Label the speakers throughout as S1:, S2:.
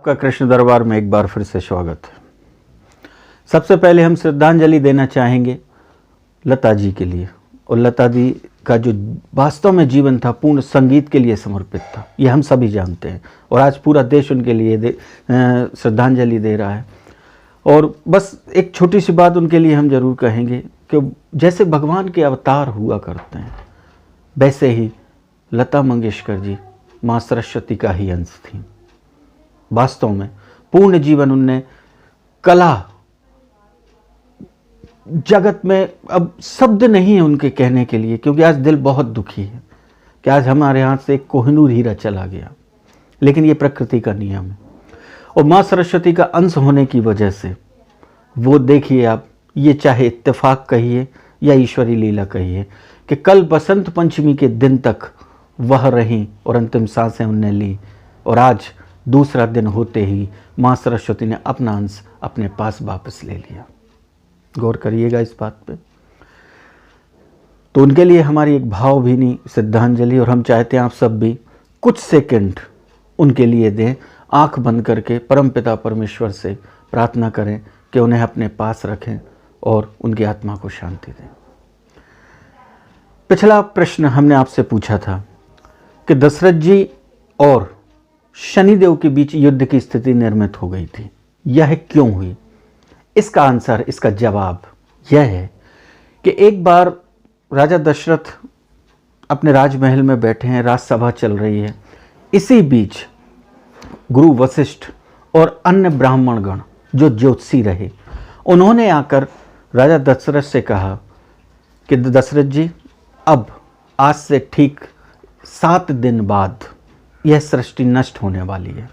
S1: आपका कृष्ण दरबार में एक बार फिर से स्वागत है। सबसे पहले हम श्रद्धांजलि देना चाहेंगे लता जी के लिए, और लता जी का जो वास्तव में जीवन था पूर्ण संगीत के लिए समर्पित था, ये हम सभी जानते हैं। और आज पूरा देश उनके लिए श्रद्धांजलि दे रहा है। और बस एक छोटी सी बात उनके लिए हम जरूर कहेंगे कि जैसे भगवान के अवतार हुआ करते हैं, वैसे ही लता मंगेशकर जी माँ सरस्वती का ही अंश थी। वास्तव में पूर्ण जीवन उनने कला जगत में, अब शब्द नहीं है उनके कहने के लिए, क्योंकि आज दिल बहुत दुखी है कि आज हमारे हाथ से एक कोहिनूर हीरा चला गया। लेकिन ये प्रकृति का नियम है, और माँ सरस्वती का अंश होने की वजह से वो देखिए आप, ये चाहे इत्तेफाक कहिए या ईश्वरी लीला कहिए, कि कल बसंत पंचमी के दिन तक वह रहीं और अंतिम सांसें उनने ली, और आज दूसरा दिन होते ही माँ सरस्वती ने अपना अंश अपने पास वापस ले लिया। गौर करिएगा इस बात पे। तो उनके लिए हमारी एक भावभीनी श्रद्धांजलि, और हम चाहते हैं आप सब भी कुछ सेकंड उनके लिए दें, आंख बंद करके परमपिता परमेश्वर से प्रार्थना करें कि उन्हें अपने पास रखें और उनकी आत्मा को शांति दें। पिछला प्रश्न हमने आपसे पूछा था कि दशरथ जी और शनिदेव के बीच युद्ध की स्थिति निर्मित हो गई थी, यह क्यों हुई? इसका आंसर, इसका जवाब यह है कि एक बार राजा दशरथ अपने राजमहल में बैठे हैं, राजसभा चल रही है। इसी बीच गुरु वशिष्ठ और अन्य ब्राह्मणगण जो ज्योतिषी रहे, उन्होंने आकर राजा दशरथ से कहा कि दशरथ जी, अब आज से ठीक 7 दिन बाद यह सृष्टि नष्ट होने वाली है।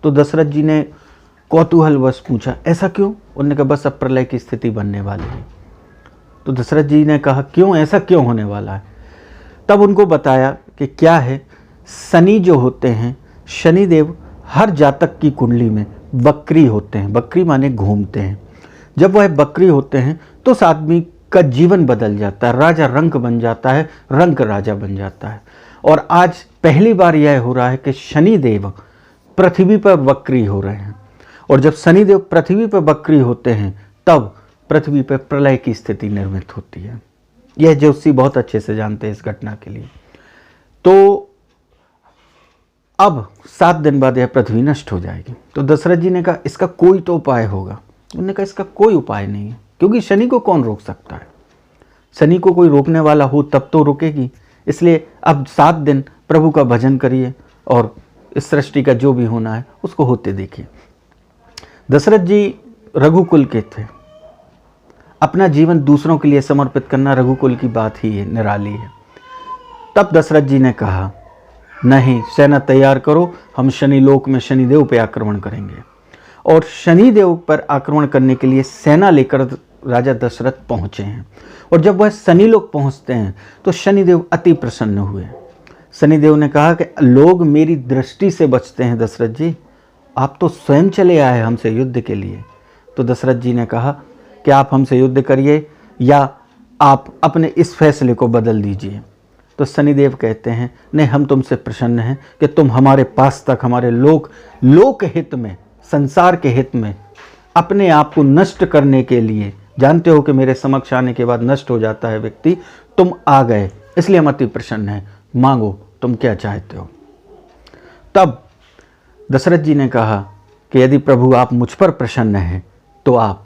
S1: तो दशरथ जी ने कौतूहलवश पूछा, ऐसा क्यों? उन्होंने कहा, बस अब प्रलय की स्थिति बनने वाली है। तो दशरथ जी ने कहा, क्यों, ऐसा क्यों होने वाला है? तब उनको बताया कि क्या है, शनि जो होते हैं, शनिदेव हर जातक की कुंडली में वक्री होते हैं। वक्री माने घूमते हैं। जब वह वक्री होते हैं तो उस आदमी का जीवन बदल जाता है, राजा रंक बन जाता है, रंक राजा बन जाता है। और आज पहली बार यह हो रहा है कि शनिदेव पृथ्वी पर वक्री हो रहे हैं, और जब शनिदेव पृथ्वी पर वक्री होते हैं तब पृथ्वी पर प्रलय की स्थिति निर्मित होती है। यह ज्योतिषी बहुत अच्छे से जानते हैं इस घटना के लिए। तो अब 7 दिन बाद यह पृथ्वी नष्ट हो जाएगी। तो दशरथ जी ने कहा, इसका कोई तो उपाय होगा। उन्होंने कहा, इसका कोई उपाय नहीं है, क्योंकि शनि को कौन रोक सकता है? शनि को कोई रोकने वाला हो तब तो रुकेगी। इसलिए अब 7 दिन प्रभु का भजन करिए और इस सृष्टि का जो भी होना है उसको होते देखिए। दशरथ जी रघुकुल के थे। अपना जीवन दूसरों के लिए समर्पित करना रघुकुल की बात ही है, निराली है। तब दशरथ जी ने कहा, नहीं, सेना तैयार करो, हम शनि लोक में शनिदेव पर आक्रमण करेंगे। और शनिदेव पर आक्रमण करने के लिए सेना लेकर राजा दशरथ पहुंचे हैं। और जब वह शनि लोक पहुंचते हैं तो शनिदेव अति प्रसन्न हुए। शनिदेव ने कहा कि लोग मेरी दृष्टि से बचते हैं दशरथ जी, आप तो स्वयं चले आए हमसे युद्ध के लिए। तो दशरथ जी ने कहा कि आप हमसे युद्ध करिए या आप अपने इस फैसले को बदल दीजिए। तो शनिदेव कहते हैं, नहीं, हम तुमसे प्रसन्न हैं कि तुम हमारे पास तक, हमारे लोक हित में, संसार के हित में अपने आप को नष्ट करने के लिए, जानते हो कि मेरे समक्ष आने के बाद नष्ट हो जाता है व्यक्ति, तुम आ गए, इसलिए हम अति प्रसन्न हैं, मांगो तुम क्या चाहते हो। तब दशरथ जी ने कहा कि यदि प्रभु आप मुझ पर प्रसन्न हैं तो आप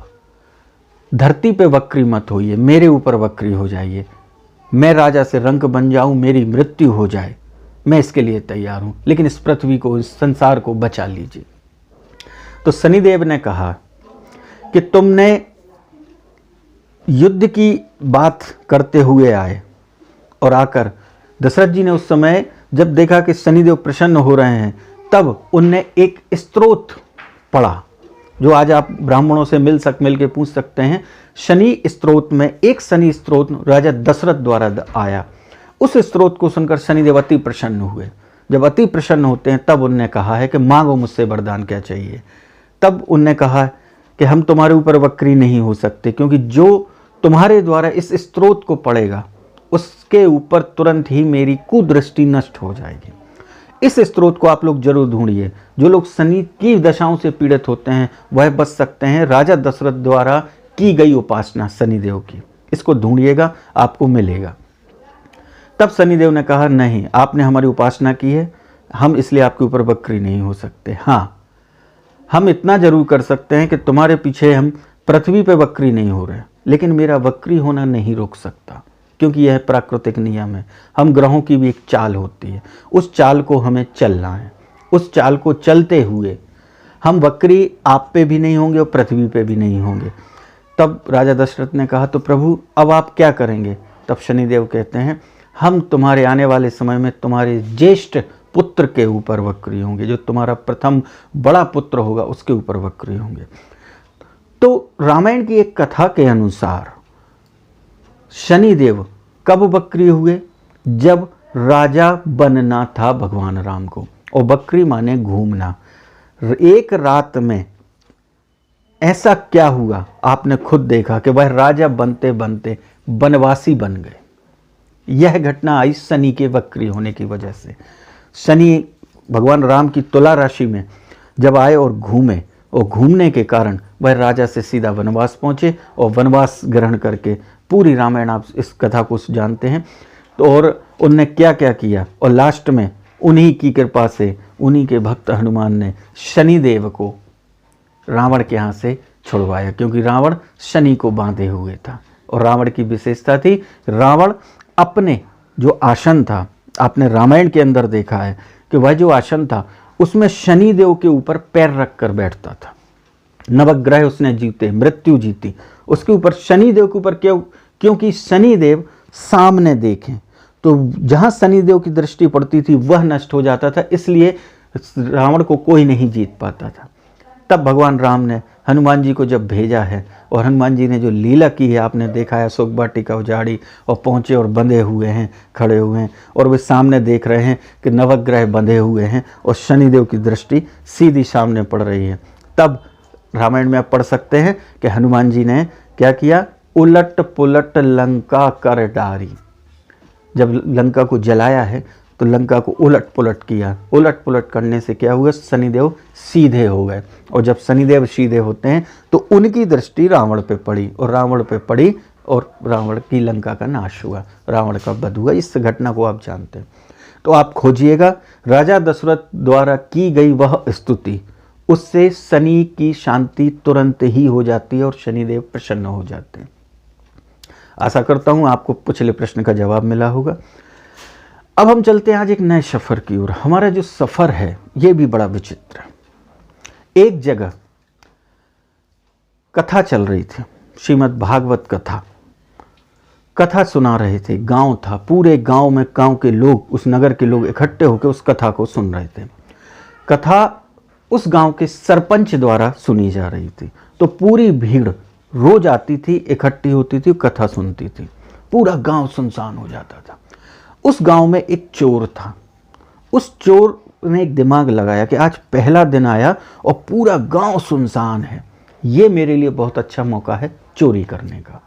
S1: धरती पे वक्री मत होइए, मेरे ऊपर वक्री हो जाइए। मैं राजा से रंक बन जाऊं, मेरी मृत्यु हो जाए, मैं इसके लिए तैयार हूं, लेकिन इस पृथ्वी को, इस संसार को बचा लीजिए। तो शनिदेव ने कहा कि तुमने युद्ध की बात करते हुए आए, और आकर दशरथ जी ने उस समय जब देखा कि शनिदेव प्रसन्न हो रहे हैं, तब उनने एक स्तोत्र पढ़ा, जो आज आप ब्राह्मणों से मिल के पूछ सकते हैं। शनि स्तोत्र में एक शनि स्तोत्र राजा दशरथ द्वारा आया। उस स्तोत्र को सुनकर शनिदेव अति प्रसन्न हुए। जब अति प्रसन्न होते हैं तब उनने कहा है कि मांगो मुझसे वरदान क्या चाहिए। तब उनने कहा कि हम तुम्हारे ऊपर वक्री नहीं हो सकते, क्योंकि जो तुम्हारे द्वारा इस स्तोत्र को पढ़ेगा उसके ऊपर तुरंत ही मेरी कुदृष्टि नष्ट हो जाएगी। इस स्रोत को आप लोग जरूर ढूंढिए। जो लोग शनि की दशाओं से पीड़ित होते हैं वह बच सकते हैं। राजा दशरथ द्वारा की गई उपासना शनिदेव की, इसको ढूंढिएगा, आपको मिलेगा। तब शनिदेव ने कहा, नहीं, आपने हमारी उपासना की है, हम इसलिए आपके ऊपर वक्री नहीं हो सकते। हाँ, हम इतना जरूर कर सकते हैं कि तुम्हारे पीछे हम पृथ्वी पे वक्री नहीं हो रहे, लेकिन मेरा वक्री होना नहीं रोक सकता, क्योंकि यह प्राकृतिक नियम है। हम ग्रहों की भी एक चाल होती है, उस चाल को हमें चलना है। उस चाल को चलते हुए हम वक्री आप पे भी नहीं होंगे और पृथ्वी पे भी नहीं होंगे। तब राजा दशरथ ने कहा, तो प्रभु अब आप क्या करेंगे? तब शनिदेव कहते हैं, हम तुम्हारे आने वाले समय में तुम्हारे ज्येष्ठ पुत्र के ऊपर वक्री होंगे, जो तुम्हारा प्रथम बड़ा पुत्र होगा उसके ऊपर वक्री होंगे। तो रामायण की एक कथा के अनुसार शनिदेव कब वक्री हुए? जब राजा बनना था भगवान राम को, और वक्री माने घूमना। एक रात में ऐसा क्या हुआ, आपने खुद देखा कि वह राजा बनते बनते वनवासी बन गए। यह घटना आई शनि के वक्री होने की वजह से। शनि भगवान राम की तुला राशि में जब आए और घूमे, और घूमने के कारण वह राजा से सीधा वनवास पहुंचे, और वनवास ग्रहण करके पूरी रामायण आप इस कथा को जानते हैं। तो और उनने क्या क्या किया, और लास्ट में उन्हीं की कृपा से उन्हीं के भक्त हनुमान ने शनिदेव को रावण के यहाँ से छुड़वाया, क्योंकि रावण शनि को बांधे हुए था। और रावण की विशेषता थी, रावण अपने जो आसन था, आपने रामायण के अंदर देखा है कि वह जो आसन था उसमें शनिदेव के ऊपर पैर रख कर बैठता था। नवग्रह उसने जीते, मृत्यु जीती उसके ऊपर, शनिदेव के ऊपर। क्यों? क्योंकि शनिदेव सामने देखें तो जहां शनिदेव की दृष्टि पड़ती थी वह नष्ट हो जाता था, इसलिए रावण को कोई नहीं जीत पाता था। तब भगवान राम ने हनुमान जी को जब भेजा है, और हनुमान जी ने जो लीला की है आपने देखा है, अशोक वाटिका उजाड़ी और पहुँचे और बंधे हुए हैं, खड़े हुए हैं, और वे सामने देख रहे हैं कि नवग्रह बंधे हुए हैं और शनिदेव की दृष्टि सीधी सामने पड़ रही है। तब रामायण में आप पढ़ सकते हैं कि हनुमान जी ने क्या किया, उलट पुलट लंका कर डारी। जब लंका को जलाया है तो लंका को उलट पुलट किया। उलट पुलट करने से क्या हुआ, शनिदेव सीधे हो गए, और जब शनिदेव सीधे होते हैं तो उनकी दृष्टि रावण पे पड़ी, और रावण पे पड़ी और रावण की लंका का नाश हुआ, रावण का वध हुआ। इस घटना को आप जानते हैं, तो आप खोजिएगा। राजा दशरथ द्वारा की गई वह स्तुति, उससे शनि की शांति तुरंत ही हो जाती है और शनिदेव प्रसन्न हो जाते हैं। आशा करता हूं आपको पिछले प्रश्न का जवाब मिला होगा। अब हम चलते हैं आज एक नए सफर की ओर। हमारा जो सफर है ये भी बड़ा विचित्र है। एक जगह कथा चल रही थी, श्रीमद् भागवत कथा। कथा सुना रहे थे, गांव था, पूरे गांव में गांव के लोग, उस नगर के लोग इकट्ठे होकर उस कथा को सुन रहे थे। कथा उस गांव के सरपंच द्वारा सुनी जा रही थी, तो पूरी भीड़ रोज आती थी, इकट्ठी होती थी, कथा सुनती थी। पूरा गांव सुनसान हो जाता था। उस गांव में एक चोर था। उस चोर ने एक दिमाग लगाया कि आज पहला दिन आया और पूरा गांव सुनसान है, ये मेरे लिए बहुत अच्छा मौका है चोरी करने का।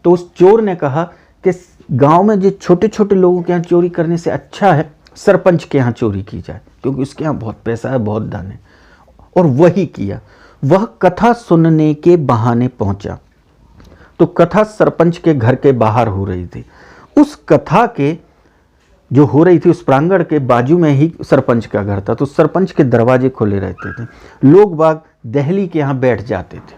S1: तो उस चोर ने कहा कि गांव में जो छोटे छोटे लोगों के यहाँ चोरी करने से अच्छा है सरपंच के यहाँ चोरी की जाए, क्योंकि उसके यहाँ बहुत पैसा है, बहुत धन है। और वही किया। वह कथा सुनने के बहाने पहुंचा, तो कथा सरपंच के घर के बाहर हो रही थी। उस कथा के जो हो रही थी उस प्रांगण के बाजू में ही सरपंच का घर था, तो सरपंच के दरवाजे खुले रहते थे। लोग बाग दहली के यहाँ बैठ जाते थे,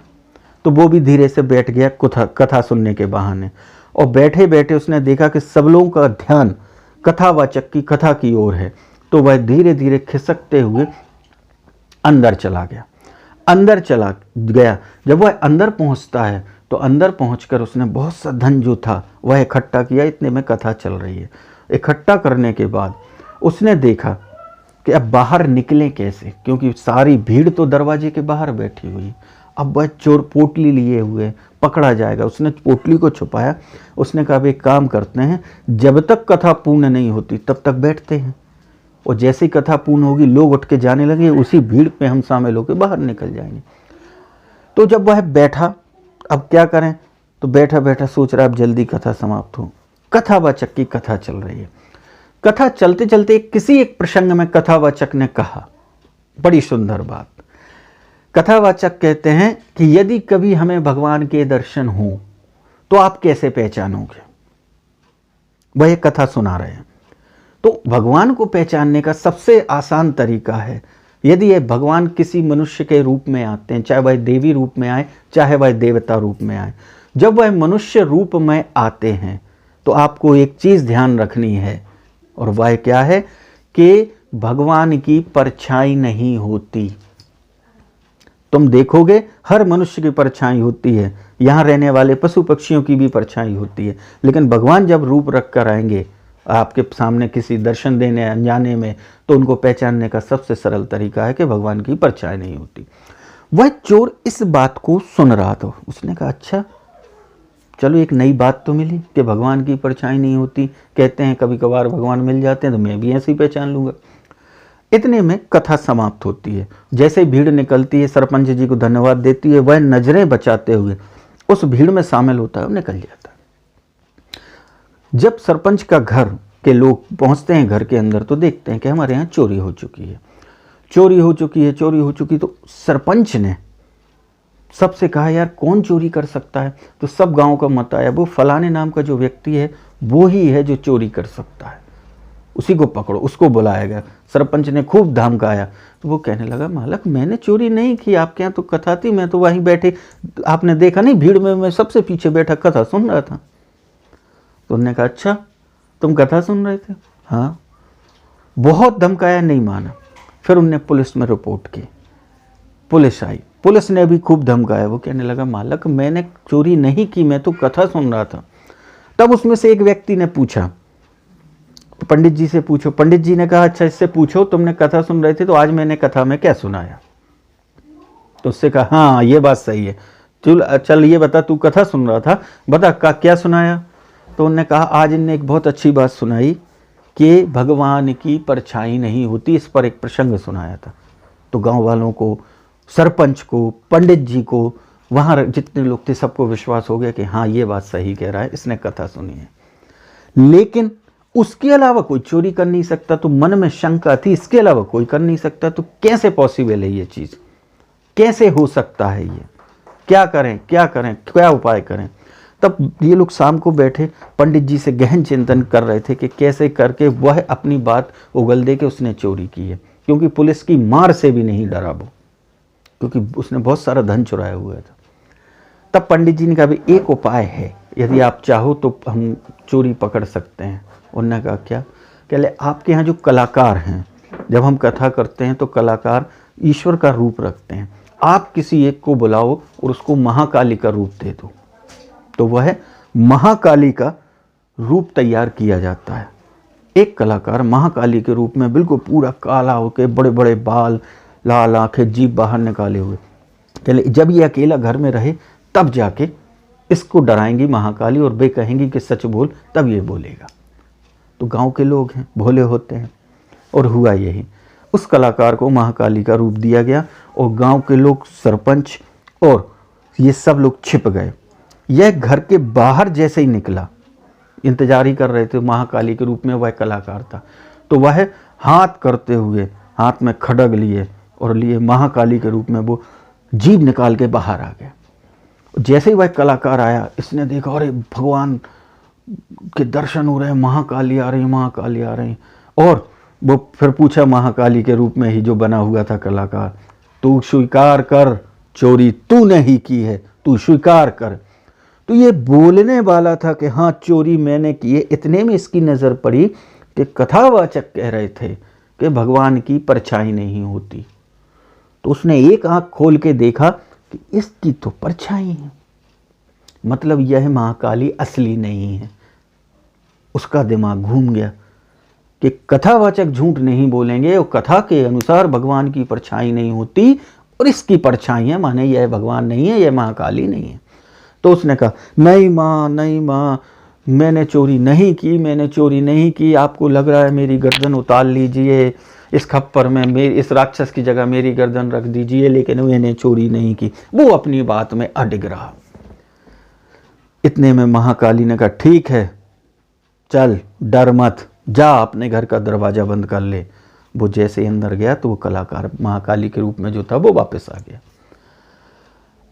S1: तो वो भी धीरे से बैठ गया कथा सुनने के बहाने। और बैठे बैठे उसने देखा कि सब लोगों का ध्यान कथावाचक की कथा की ओर है, तो वह धीरे धीरे खिसकते हुए अंदर चला गया। अंदर चला गया। जब वह अंदर पहुंचता है तो अंदर पहुंचकर उसने बहुत सा धन जो था वह इकट्ठा किया। इतने में कथा चल रही है। इकट्ठा करने के बाद उसने देखा कि अब बाहर निकलें कैसे, क्योंकि सारी भीड़ तो दरवाजे के बाहर बैठी हुई। अब वह चोर पोटली लिए हुए पकड़ा जाएगा। उसने पोटली को छुपाया। उसने कहा एक काम करते हैं, जब तक कथा पूर्ण नहीं होती तब तक बैठते हैं, और जैसे ही कथा पूर्ण होगी लोग उठ के जाने लगे, उसी भीड़ में हम शामिल होकर बाहर निकल जाएंगे। तो जब वह बैठा, अब क्या करें, तो बैठा बैठा सोच रहा अब जल्दी कथा समाप्त हो। कथावाचक की कथा चल रही है। कथा चलते चलते किसी एक प्रसंग में कथावाचक ने कहा, बड़ी सुंदर बात। कथावाचक कहते हैं कि यदि कभी हमें भगवान के दर्शन हो तो आप कैसे पहचानोगे। वह एक कथा सुना रहे हैं। तो भगवान को पहचानने का सबसे आसान तरीका है, यदि ये भगवान किसी मनुष्य के रूप में आते हैं, चाहे वह देवी रूप में आए चाहे वह देवता रूप में आए, जब वह मनुष्य रूप में आते हैं तो आपको एक चीज़ ध्यान रखनी है, और वह क्या है कि भगवान की परछाई नहीं होती। तुम देखोगे हर मनुष्य की परछाई होती है, यहाँ रहने वाले पशु पक्षियों की भी परछाई होती है, लेकिन भगवान जब रूप रख कर आएंगे आपके सामने किसी दर्शन देने अनजाने में, तो उनको पहचानने का सबसे सरल तरीका है कि भगवान की परछाई नहीं होती। वह चोर इस बात को सुन रहा था। उसने कहा, अच्छा चलो एक नई बात तो मिली कि भगवान की परछाई नहीं होती। कहते हैं कभी कभार भगवान मिल जाते हैं, तो मैं भी ऐसे ही पहचान लूँगा। इतने में कथा समाप्त होती है। जैसे ही भीड़ निकलती है, सरपंच जी को धन्यवाद देती है, वह नजरें बचाते हुए उस भीड़ में शामिल होता है और निकल जाता है। जब सरपंच का घर के लोग पहुंचते हैं घर के अंदर, तो देखते हैं कि हमारे यहाँ चोरी हो चुकी है, चोरी हो चुकी है, चोरी हो चुकी। तो सरपंच ने सबसे कहा, यार कौन चोरी कर सकता है। तो सब गांव का मत आया, वो फलाने नाम का जो व्यक्ति है वो ही है जो चोरी कर सकता है, उसी को पकड़ो। उसको बुलाया गया। सरपंच ने खूब धमकाया। तो वो कहने लगा, मालक मैंने चोरी नहीं की, आपके यहाँ तो कथा थी, मैं तो वहीं बैठे, आपने देखा नहीं भीड़ में मैं सबसे पीछे बैठा कथा सुन रहा था। तो उन्होंने कहा, अच्छा तुम कथा सुन रहे थे। हाँ। बहुत धमकाया, नहीं माना। फिर उनने पुलिस में रिपोर्ट की। पुलिस आई, पुलिस ने भी खूब धमकाया। वो कहने लगा, मालक मैंने चोरी नहीं की, मैं तो कथा सुन रहा था। तब उसमें से एक व्यक्ति ने पूछा, पंडित जी से पूछो। पंडित जी ने कहा, अच्छा इससे पूछो, तुमने कथा सुन रहे थे तो आज मैंने कथा में क्या सुनाया। तो उससे कहा, हाँ ये बात सही है, चल ये बता, तू कथा सुन रहा था, बता क्या सुनाया। तो उन्होंने कहा, आज इनने एक बहुत अच्छी बात सुनाई कि भगवान की परछाई नहीं होती, इस पर एक प्रसंग सुनाया था। तो गांव वालों को, सरपंच को, पंडित जी को, वहाँ जितने लोग थे सबको विश्वास हो गया कि हाँ ये बात सही कह रहा है, इसने कथा सुनी है। लेकिन उसके अलावा कोई चोरी कर नहीं सकता। तो मन में शंका थी, इसके अलावा कोई कर नहीं सकता, तो कैसे पॉसिबल है ये चीज़, कैसे हो सकता है ये, क्या करें क्या करें, क्या उपाय करें। तब ये लोग शाम को बैठे पंडित जी से गहन चिंतन कर रहे थे कि कैसे करके वह अपनी बात उगल दे कि उसने चोरी की है, क्योंकि पुलिस की मार से भी नहीं डरा वो, क्योंकि उसने बहुत सारा धन चुराया हुआ था। तब पंडित जी ने कहा, भाई एक उपाय है, यदि आप चाहो तो हम चोरी पकड़ सकते हैं। उन्होंने कहा, क्या। कहले, आपके यहाँ जो कलाकार हैं, जब हम कथा करते हैं तो कलाकार ईश्वर का रूप रखते हैं, आप किसी एक को बुलाओ और उसको महाकाली का रूप दे दो। तो वह महाकाली का रूप तैयार किया जाता है। एक कलाकार महाकाली के रूप में बिल्कुल पूरा काला होकर, बड़े बड़े बाल, लाल आंखें, जीभ बाहर निकाले हुए, कहले जब ये अकेला घर में रहे तब जाके इसको डराएंगी महाकाली और वे कहेंगी कि सच बोल, तब ये बोलेगा। तो गांव के लोग हैं, भोले होते हैं, और हुआ यही। उस कलाकार को महाकाली का रूप दिया गया और गांव के लोग, सरपंच और ये सब लोग छिप गए। यह घर के बाहर जैसे ही निकला, इंतजार ही कर रहे थे, महाकाली के रूप में वह कलाकार था। तो वह हाथ करते हुए, हाथ में खड्ग लिए और लिए महाकाली के रूप में वो जीभ निकाल के बाहर आ गया। जैसे ही वह कलाकार आया, इसने देखा, अरे भगवान के दर्शन हो रहे हैं, महाकाली आ रही, महाकाली आ रही। और वो फिर पूछा महाकाली के रूप में ही जो बना हुआ था कलाकार, तू स्वीकार कर, चोरी तूने ही की है, तू स्वीकार कर। तो ये बोलने वाला था कि हाँ चोरी मैंने की है। इतने में इसकी नज़र पड़ी कि कथावाचक कह रहे थे कि भगवान की परछाई नहीं होती। तो उसने एक आंख खोल के देखा कि इसकी तो परछाई है, मतलब यह महाकाली असली नहीं है। उसका दिमाग घूम गया कि कथावाचक झूठ नहीं बोलेंगे और कथा के अनुसार भगवान की परछाई नहीं होती और इसकी परछाई है, माने यह भगवान नहीं है, यह महाकाली नहीं है। तो उसने कहा, नहीं माँ, नहीं माँ, मैंने चोरी नहीं की, मैंने चोरी नहीं की, आपको लग रहा है मेरी गर्दन उतार लीजिए, इस खप्पर में मेरी, इस राक्षस की जगह मेरी गर्दन रख दीजिए, लेकिन मैंने चोरी नहीं की। वो अपनी बात में अडिग रहा। इतने में महाकाली ने कहा, ठीक है चल डर मत, जा अपने घर का दरवाज़ा बंद कर ले। वो जैसे अंदर गया तो वो कलाकार महाकाली के रूप में जो था वो वापस आ गया।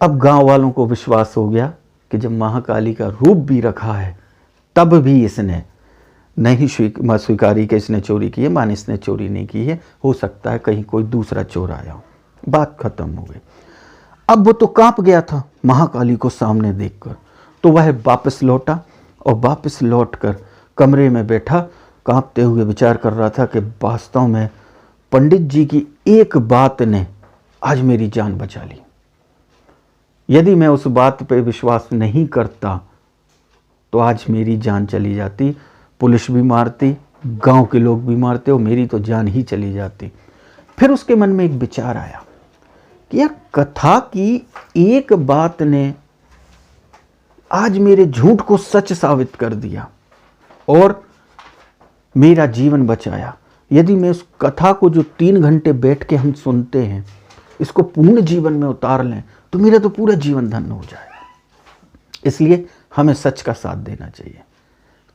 S1: अब गांव वालों को विश्वास हो गया कि जब महाकाली का रूप भी रखा है तब भी इसने नहीं स्वीकारी कि इसने चोरी की है, मान इसने चोरी नहीं की है, हो सकता है कहीं कोई दूसरा चोर आया हो। बात खत्म हो गई। अब वो तो कांप गया था महाकाली को सामने देखकर, तो वह वापस लौटा और वापस लौटकर कमरे में बैठा, कांपते हुए विचार कर रहा था कि वास्तव में पंडित जी की एक बात ने आज मेरी जान बचा ली। यदि मैं उस बात पे विश्वास नहीं करता तो आज मेरी जान चली जाती, पुलिस भी मारती, गांव के लोग भी मारते और मेरी तो जान ही चली जाती। फिर उसके मन में एक विचार आया कि यार कथा की एक बात ने आज मेरे झूठ को सच साबित कर दिया और मेरा जीवन बचाया। यदि मैं उस कथा को जो 3 घंटे बैठ के हम सुनते हैं इसको पूर्ण जीवन में उतार लें तो मेरा तो पूरा जीवन धन्य हो जाएगा। इसलिए हमें सच का साथ देना चाहिए।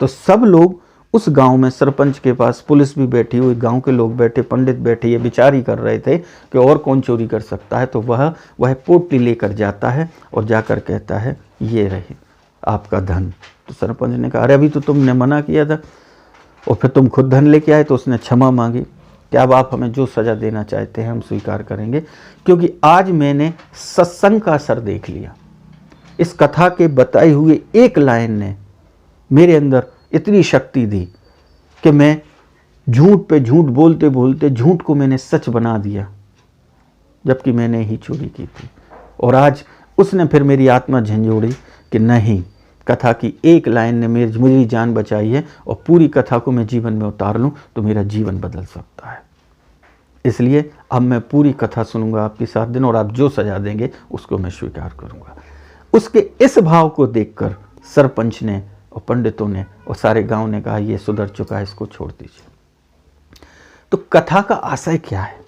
S1: तो सब लोग उस गांव में, सरपंच के पास पुलिस भी बैठी हुई, गांव के लोग बैठे, पंडित बैठे, ये विचार ही कर रहे थे कि और कौन चोरी कर सकता है। तो वह पोटली लेकर जाता है और जाकर कहता है ये रहे आपका धन। तो सरपंच ने कहा अरे अभी तो तुमने मना किया था और फिर तुम खुद धन लेके आए। तो उसने क्षमा मांगी कि अब आप हमें जो सज़ा देना चाहते हैं हम स्वीकार करेंगे, क्योंकि आज मैंने सत्संग का असर देख लिया। इस कथा के बताए हुए एक लाइन ने मेरे अंदर इतनी शक्ति दी कि मैं झूठ पे झूठ बोलते बोलते झूठ को मैंने सच बना दिया, जबकि मैंने ही चोरी की थी। और आज उसने फिर मेरी आत्मा झंझोड़ी कि नहीं, कथा की एक लाइन ने मेरी जान बचाई है और पूरी कथा को मैं जीवन में उतार लूँ तो मेरा जीवन बदल सकता है। इसलिए अब मैं पूरी कथा सुनूंगा आपकी 7 दिन, और आप जो सजा देंगे उसको मैं स्वीकार करूंगा। उसके इस भाव को देखकर सरपंच ने और पंडितों ने और सारे गांव ने कहा ये सुधर चुका है, इसको छोड़ दीजिए। तो कथा का आशय क्या है?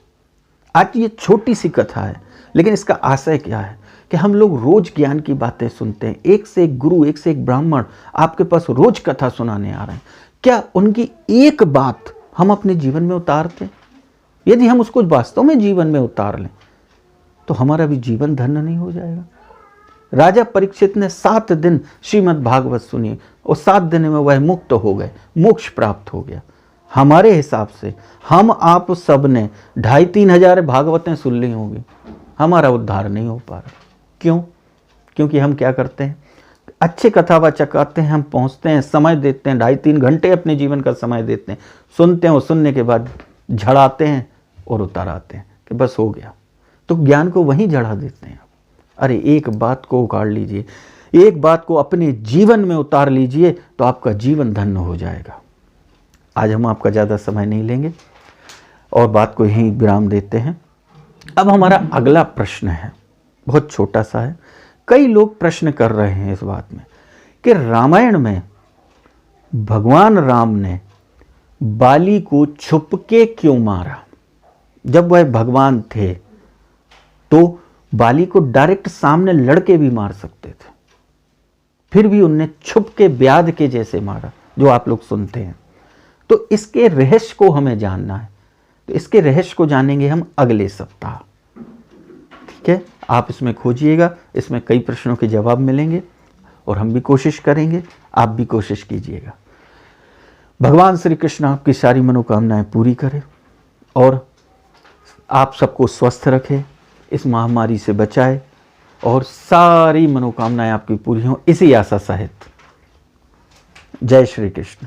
S1: आज ये छोटी सी कथा है, लेकिन इसका आशय क्या है कि हम लोग रोज ज्ञान की बातें सुनते हैं। एक से एक गुरु, एक से एक ब्राह्मण आपके पास रोज कथा सुनाने आ रहे हैं। क्या उनकी एक बात हम अपने जीवन में उतारते? यदि हम उसको वास्तव में जीवन में उतार लें तो हमारा भी जीवन धन्य नहीं हो जाएगा? राजा परीक्षित ने 7 दिन श्रीमद् भागवत सुनी और 7 दिन में वह मुक्त हो गए, मोक्ष प्राप्त हो गया। हमारे हिसाब से हम आप सब ने 2,500-3 हजार भागवतें सुन ली होंगी, हमारा उद्धार नहीं हो पा रहा। क्यों? क्योंकि हम क्या करते हैं, अच्छे कथावाचक आते हैं, हम पहुंचते हैं, समय देते हैं, 2.5-3 घंटे अपने जीवन का समय देते हैं, सुनते हैं और सुनने के बाद झड़ाते हैं और उतार आते हैं कि बस हो गया। तो ज्ञान को वहीं झड़ा देते हैं। अरे एक बात को उखाड़ लीजिए, एक बात को अपने जीवन में उतार लीजिए तो आपका जीवन धन्य हो जाएगा। आज हम आपका ज़्यादा समय नहीं लेंगे और बात को यहीं विराम देते हैं। अब हमारा अगला प्रश्न है, बहुत छोटा सा है। कई लोग प्रश्न कर रहे हैं इस बात में कि रामायण में भगवान राम ने बाली को छुपके क्यों मारा? जब वह भगवान थे तो बाली को डायरेक्ट सामने लड़के भी मार सकते थे, फिर भी उनने छुपके ब्याध के जैसे मारा, जो आप लोग सुनते हैं। तो इसके रहस्य को हमें जानना है, तो इसके रहस्य को जानेंगे हम अगले सप्ताह। ठीक है, आप इसमें खोजिएगा, इसमें कई प्रश्नों के जवाब मिलेंगे और हम भी कोशिश करेंगे, आप भी कोशिश कीजिएगा। भगवान श्री कृष्ण आपकी सारी मनोकामनाएं पूरी करें और आप सबको स्वस्थ रखें, इस महामारी से बचाए और सारी मनोकामनाएं आपकी पूरी हों, इसी आशा सहित। जय श्री कृष्ण।